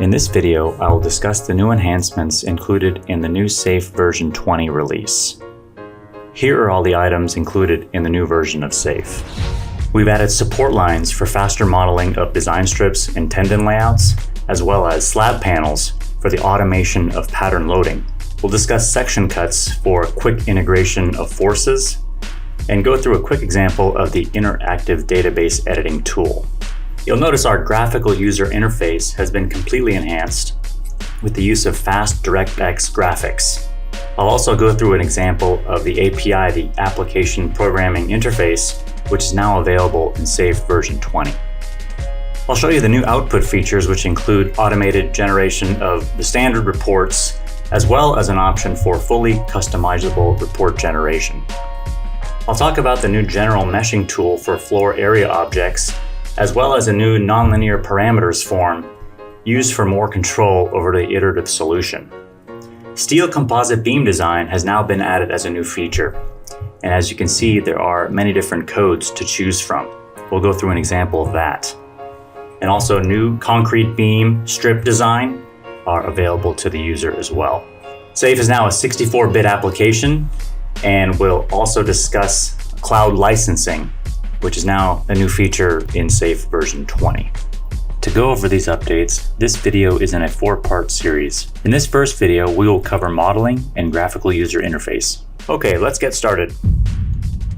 In this video, I will discuss the new enhancements included in the new Safe version 20 release. Here are all the items included in the new version of Safe. We've added support lines for faster modeling of design strips and tendon layouts, as well as slab panels for the automation of pattern loading. We'll discuss section cuts for quick integration of forces, and go through a quick example of the interactive database editing tool. You'll notice our graphical user interface has been completely enhanced with the use of fast DirectX graphics. I'll also go through an example of the API, the Application Programming Interface, which is now available in Safe version 20. I'll show you the new output features, which include automated generation of the standard reports, as well as an option for fully customizable report generation. I'll talk about the new general meshing tool for floor area objects, as well as a new nonlinear parameters form used for more control over the iterative solution. Steel composite beam design has now been added as a new feature. And as you can see, there are many different codes to choose from. We'll go through an example of that. And also new concrete beam strip design are available to the user as well. Safe is now a 64-bit application, and we'll also discuss cloud licensing, which is now a new feature in Safe version 20. To go over these updates, this video is in a 4-part series. In this first video, we will cover modeling and graphical user interface. Okay, let's get started.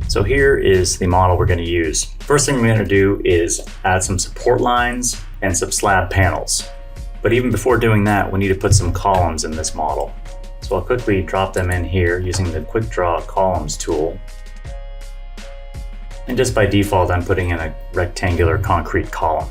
So here is the model we're going to use. First thing we're going to do is add some support lines and some slab panels. But even before doing that, we need to put some columns in this model. So I'll quickly drop them in here using the Quick Draw Columns tool. And just by default, I'm putting in a rectangular concrete column.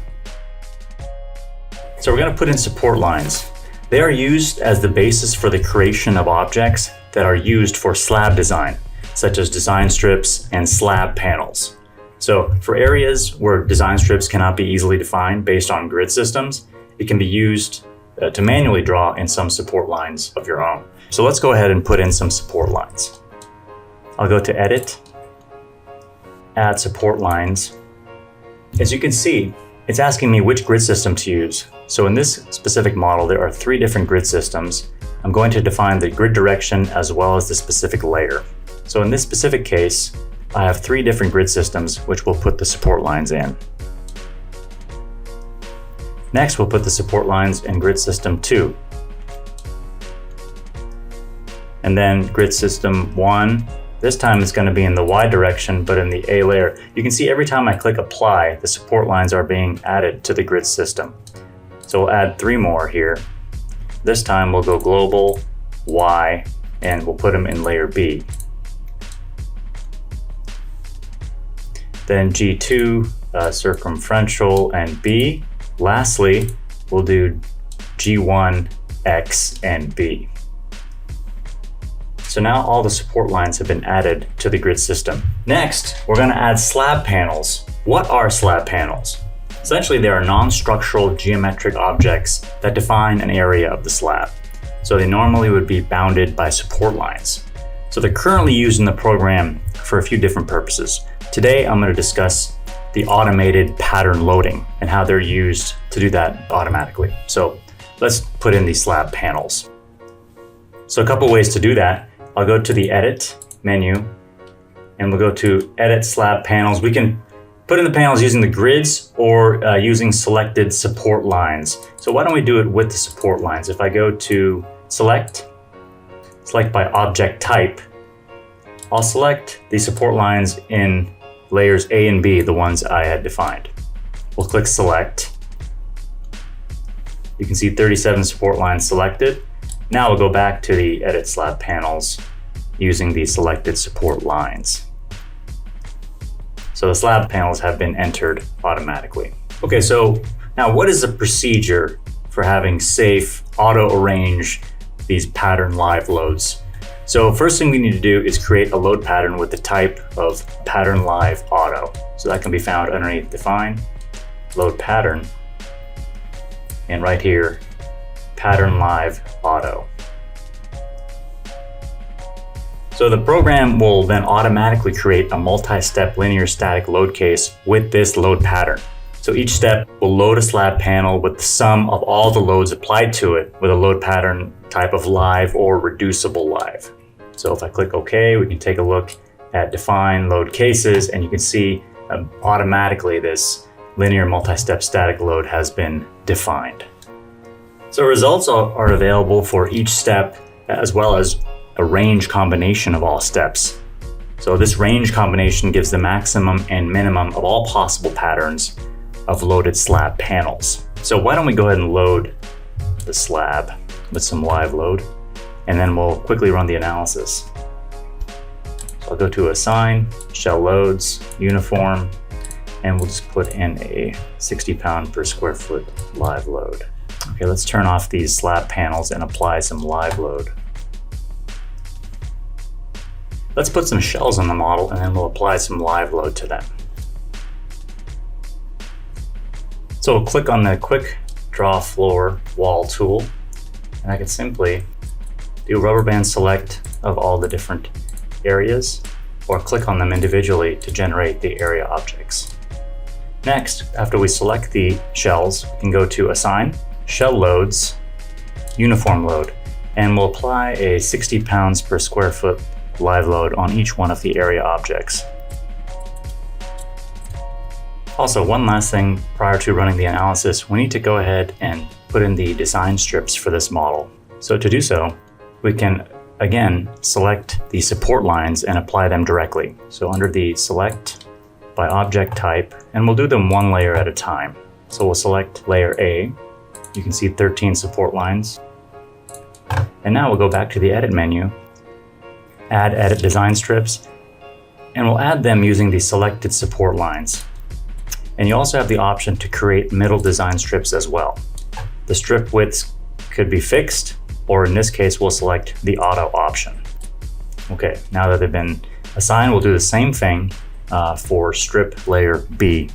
So we're going to put in support lines. They are used as the basis for the creation of objects that are used for slab design, such as design strips and slab panels. So for areas where design strips cannot be easily defined based on grid systems, it can be used to manually draw in some support lines of your own. So let's go ahead and put in some support lines. I'll go to Edit, Add Support Lines. As you can see, it's asking me which grid system to use. So in this specific model, there are 3 different grid systems. I'm going to define the grid direction as well as the specific layer. So in this specific case, I have 3 different grid systems, which we'll put the support lines in. Next, we'll put the support lines in grid system 2. And then grid system 1. This time it's going to be in the Y direction, but in the A layer. You can see every time I click apply, the support lines are being added to the grid system. So we'll add 3 more here. This time we'll go global, Y, and we'll put them in layer B. Then G2, circumferential, and B. Lastly, we'll do G1, X, and B. So now all the support lines have been added to the grid system. Next, we're going to add slab panels. What are slab panels? Essentially, they are non-structural geometric objects that define an area of the slab. So they normally would be bounded by support lines. So they're currently used in the program for a few different purposes. Today, I'm going to discuss the automated pattern loading and how they're used to do that automatically. So let's put in these slab panels. So a couple ways to do that. I'll go to the Edit menu, and we'll go to Edit Slab Panels. We can put in the panels using the grids or using selected support lines. So why don't we do it with the support lines? If I go to Select by Object Type, I'll select the support lines in layers A and B, the ones I had defined. We'll click Select. You can see 37 support lines selected. Now we'll go back to the Edit Slab Panels using the selected support lines. So the slab panels have been entered automatically. Okay, so now what is the procedure for having Safe auto-arrange these pattern live loads? So first thing we need to do is create a load pattern with the type of pattern live auto. So that can be found underneath Define, Load Pattern, and right here, Pattern Live Auto. So the program will then automatically create a multi-step linear static load case with this load pattern. So each step will load a slab panel with the sum of all the loads applied to it with a load pattern type of live or reducible live. So if I click OK, we can take a look at define load cases, and you can see automatically this linear multi-step static load has been defined. So results are available for each step, as well as a range combination of all steps. So this range combination gives the maximum and minimum of all possible patterns of loaded slab panels. So why don't we go ahead and load the slab with some live load, and then we'll quickly run the analysis. So I'll go to assign, shell loads, uniform, and we'll just put in a 60 pound per square foot live load. Okay, let's turn off these slab panels and apply some live load. Let's put some shells on the model, and then we'll apply some live load to them. So we'll click on the quick draw floor wall tool, and I can simply do rubber band select of all the different areas, or click on them individually to generate the area objects. Next, after we select the shells, we can go to assign, shell loads, uniform load, and we'll apply a 60 pounds per square foot live load on each one of the area objects. Also, one last thing prior to running the analysis, we need to go ahead and put in the design strips for this model. So to do so, we can again select the support lines and apply them directly. So under the select by object type, and we'll do them one layer at a time. So we'll select layer A. You can see 13 support lines. And now we'll go back to the edit menu, add edit design strips, and we'll add them using the selected support lines. And you also have the option to create middle design strips as well. The strip widths could be fixed, or in this case, we'll select the auto option. Okay, now that they've been assigned, we'll do the same thing for strip layer B.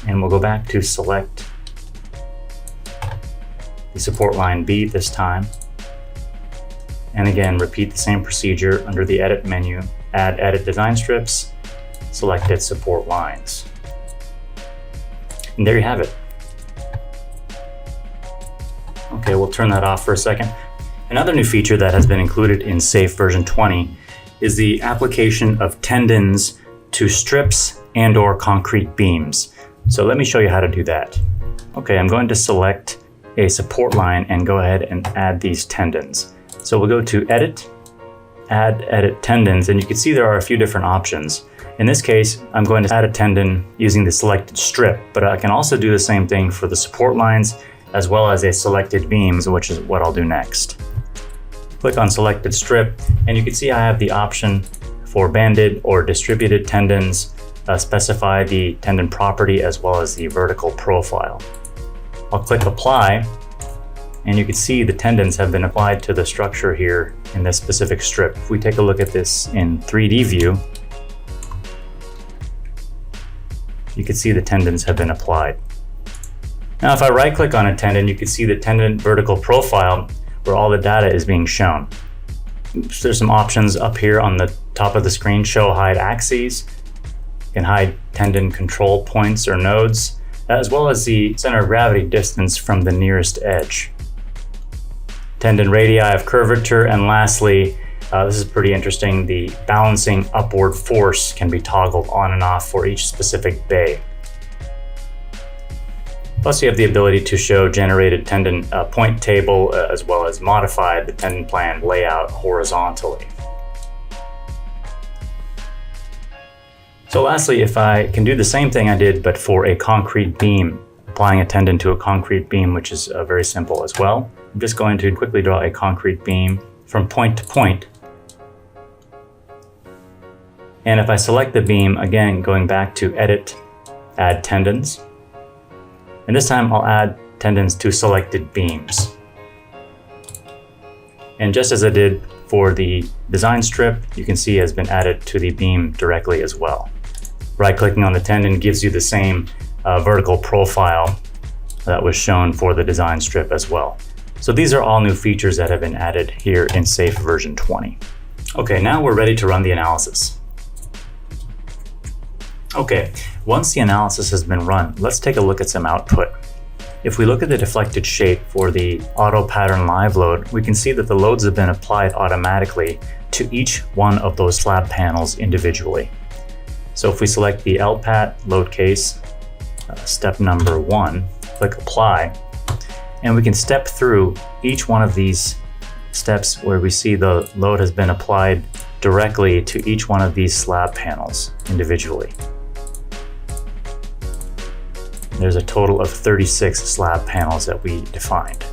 And we'll go back to select the support line B this time. And again, repeat the same procedure under the edit menu, add edit design strips, selected support lines. And there you have it. Okay, we'll turn that off for a second. Another new feature that has been included in SAFE version 20 is the application of tendons to strips and/or concrete beams. So let me show you how to do that. Okay, I'm going to select a support line and go ahead and add these tendons. So we'll go to edit, add edit tendons, and you can see there are a few different options. In this case, I'm going to add a tendon using the selected strip, but I can also do the same thing for the support lines as well as a selected beams, which is what I'll do next. Click on selected strip, and you can see I have the option for banded or distributed tendons, specify the tendon property as well as the vertical profile. I'll click apply, and you can see the tendons have been applied to the structure here in this specific strip. If we take a look at this in 3D view, you can see the tendons have been applied. Now, if I right click on a tendon, you can see the tendon vertical profile where all the data is being shown. There's some options up here on the top of the screen, show hide axes. You can hide tendon control points or nodes, as well as the center of gravity distance from the nearest edge. Tendon radii of curvature, and lastly, this is pretty interesting, the balancing upward force can be toggled on and off for each specific bay. Plus, you have the ability to show generated tendon point table, as well as modify the tendon plan layout horizontally. So lastly, if I can do the same thing I did, but for a concrete beam, applying a tendon to a concrete beam, which is very simple as well. I'm just going to quickly draw a concrete beam from point to point. And if I select the beam, again, going back to edit, add tendons. And this time I'll add tendons to selected beams. And just as I did for the design strip, you can see has been added to the beam directly as well. Right-clicking on the tendon gives you the same vertical profile that was shown for the design strip as well. So these are all new features that have been added here in SAFE version 20. Okay, now we're ready to run the analysis. Okay, once the analysis has been run, let's take a look at some output. If we look at the deflected shape for the auto pattern live load, we can see that the loads have been applied automatically to each one of those slab panels individually. So if we select the LPAT load case, step number 1, click apply, and we can step through each one of these steps where we see the load has been applied directly to each one of these slab panels individually. There's a total of 36 slab panels that we defined.